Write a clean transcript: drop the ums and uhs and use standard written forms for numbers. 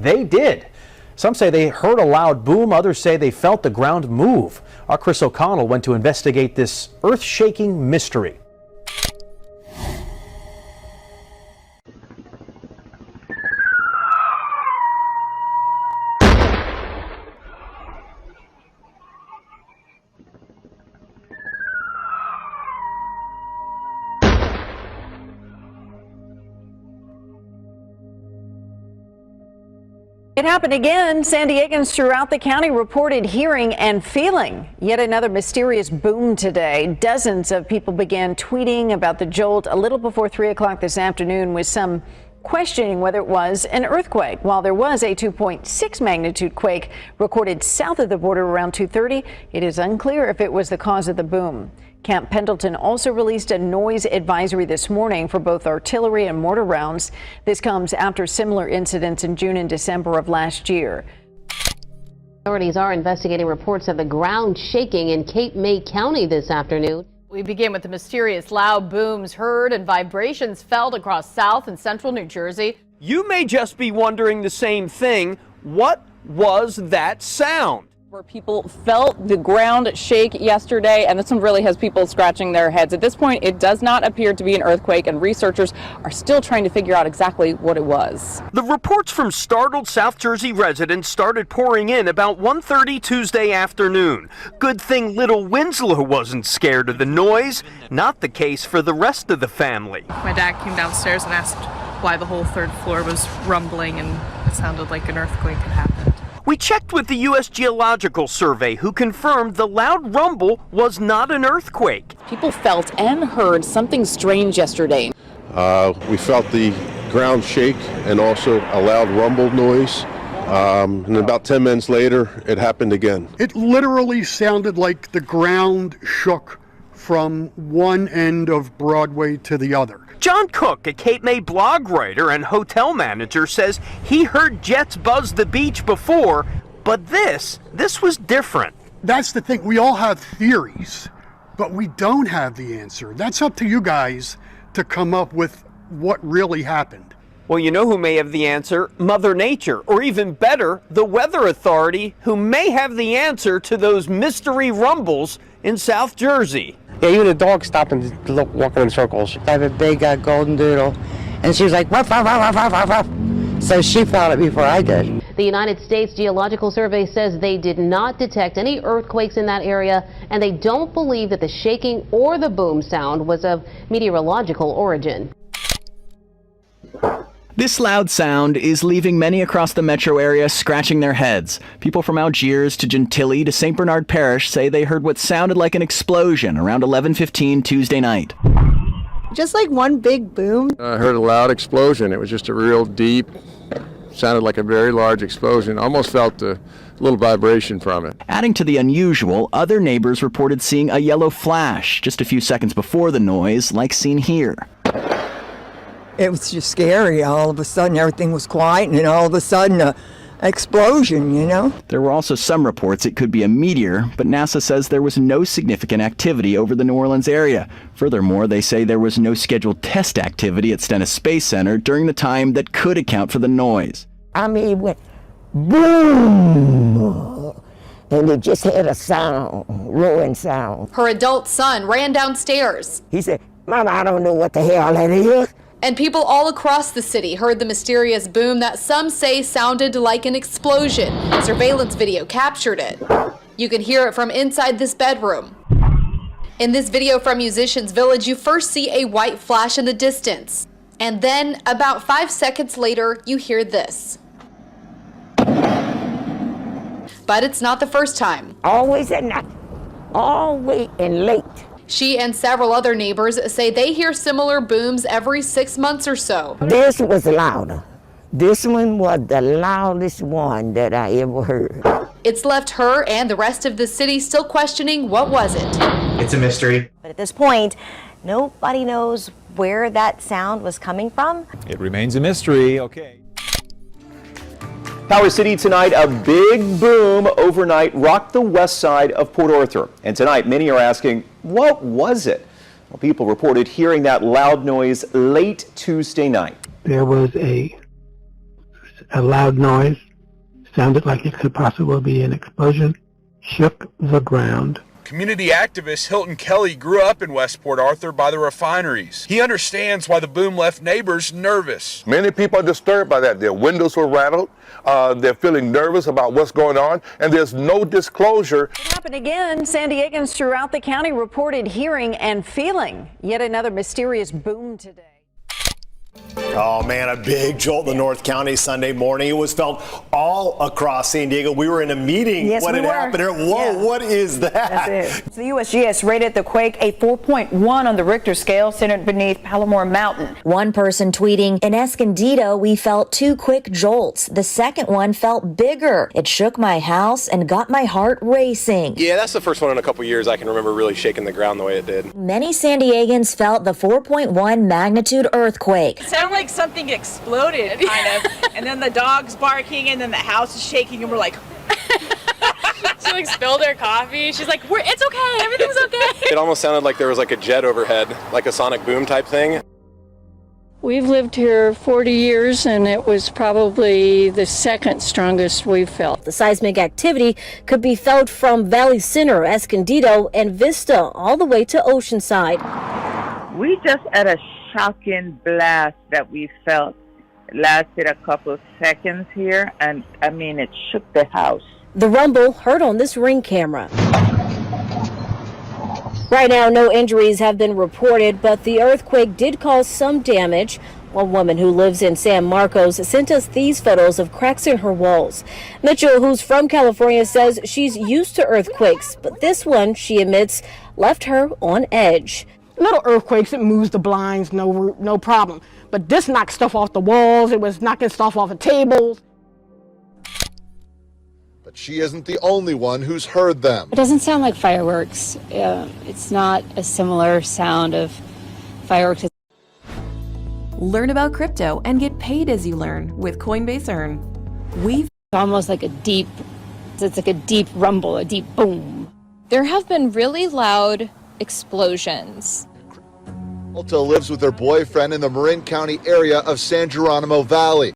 they did. Some say they heard a loud boom, others say they felt the ground move. Our Chris O'Connell went to investigate this earth-shaking mystery. It happened again. San Diegans throughout the county reported hearing and feeling yet another mysterious boom today. Dozens of people began tweeting about the jolt a little before 3 o'clock this afternoon, with some questioning whether it was an earthquake. While there was a 2.6 magnitude quake recorded south of the border around 2:30, it is unclear if it was the cause of the boom. Camp Pendleton also released a noise advisory this morning for both artillery and mortar rounds. This comes after similar incidents in June and December of last year. Authorities are investigating reports of the ground shaking in Cape May County this afternoon. We begin with the mysterious loud booms heard and vibrations felt across South and Central New Jersey. You may just be wondering the same thing. What was that sound? Where people felt the ground shake yesterday, and this one really has people scratching their heads. At this point, it does not appear to be an earthquake, and researchers are still trying to figure out exactly what it was. The reports from startled South Jersey residents started pouring in about 1:30 Tuesday afternoon. Good thing little Winslow wasn't scared of the noise. Not the case for the rest of the family. My dad came downstairs and asked why the whole third floor was rumbling, and it sounded like an earthquake had happened. We checked with the U.S. Geological Survey, who confirmed the loud rumble was not an earthquake. People felt and heard something strange yesterday. We felt the ground shake and also a loud rumble noise. And about 10 minutes later, it happened again. It literally sounded like the ground shook from one end of Broadway to the other. John Cook, a Cape May blog writer and hotel manager, says he heard jets buzz the beach before, but this was different. That's the thing. We all have theories, but we don't have the answer. That's up to you guys to come up with what really happened. Well, you know who may have the answer? Mother Nature, or even better, the Weather Authority, who may have the answer to those mystery rumbles in South Jersey. Yeah, even the dog stopped and just looked, walking in circles. I have a big golden doodle, and she was like, ruff, ruff, ruff, ruff, ruff, ruff. So she felt it before I did. The United States Geological Survey says they did not detect any earthquakes in that area, and they don't believe that the shaking or the boom sound was of meteorological origin. This loud sound is leaving many across the metro area scratching their heads. People from Algiers to Gentilly to St. Bernard Parish say they heard what sounded like an explosion around 11:15 Tuesday night. Just like one big boom. I heard a loud explosion. It was just a real deep, sounded like a very large explosion. Almost felt a little vibration from it. Adding to the unusual, other neighbors reported seeing a yellow flash just a few seconds before the noise, like seen here. It was just scary. All of a sudden, everything was quiet, and then all of a sudden, an explosion, you know? There were also some reports it could be a meteor, but NASA says there was no significant activity over the New Orleans area. Furthermore, they say there was no scheduled test activity at Stennis Space Center during the time that could account for the noise. I mean, it went boom, and it just had a sound, roaring sound. Her adult son ran downstairs. He said, Mama, I don't know what the hell that is. And people all across the city heard the mysterious boom that some say sounded like an explosion. Surveillance video captured it. You can hear it from inside this bedroom. In this video from Musicians Village, you first see a white flash in the distance. And then, about 5 seconds later, you hear this. But it's not the first time. Always at night, always and late. She and several other neighbors say they hear similar booms every 6 months or so. This was louder. This one was the loudest one that I ever heard. It's left her and the rest of the city still questioning what was it. It's a mystery. But at this point, nobody knows where that sound was coming from. It remains a mystery, okay. Power City tonight, a big boom overnight rocked the west side of Port Arthur. And tonight, many are asking, what was it? Well, people reported hearing that loud noise late Tuesday night. There was a a loud noise, sounded like it could possibly be an explosion, shook the ground. Community activist Hilton Kelly grew up in West Port Arthur by the refineries. He understands why the boom left neighbors nervous. Many people are disturbed by that. Their windows were rattled. They're feeling nervous about what's going on, and there's no disclosure. It happened again. San Diegans throughout the county reported hearing and feeling yet another mysterious boom today. Oh man, a big jolt in the North County Sunday morning. It was felt all across San Diego. We were in a meeting when it happened here. Whoa, what is that? That's it. The USGS rated the quake a 4.1 on the Richter scale, centered beneath Palomar Mountain. One person tweeting, in Escondido, we felt 2 quick jolts. The second one felt bigger. It shook my house and got my heart racing. Yeah, that's the first one in a couple years I can remember really shaking the ground the way it did. Many San Diegans felt the 4.1 magnitude earthquake. It sounded like something exploded, kind of, and then the dog's barking, and then the house is shaking, and we're like... She like spilled her coffee. She's like, it's okay, everything's okay. It almost sounded like there was like a jet overhead, like a sonic boom type thing. We've lived here 40 years, and it was probably the second strongest we've felt. The seismic activity could be felt from Valley Center, Escondido, and Vista, all the way to Oceanside. We just had a shocking blast that we felt. It lasted a couple of seconds here, and I mean, it shook the house. The rumble heard on this Ring camera. Right now, no injuries have been reported, but the earthquake did cause some damage. One woman who lives in San Marcos sent us these photos of cracks in her walls. Mitchell, who's from California, says she's used to earthquakes, but this one, she admits, left her on edge. Little earthquakes, it moves the blinds, no problem. But this knocked stuff off the walls, it was knocking stuff off of tables. But she isn't the only one who's heard them. It doesn't sound like fireworks. It's not a similar sound of fireworks. Learn about crypto and get paid as you learn with Coinbase Earn. It's almost like it's like a deep rumble, a deep boom. There have been really loud explosions. Alta lives with her boyfriend in the Marin County area of San Geronimo Valley.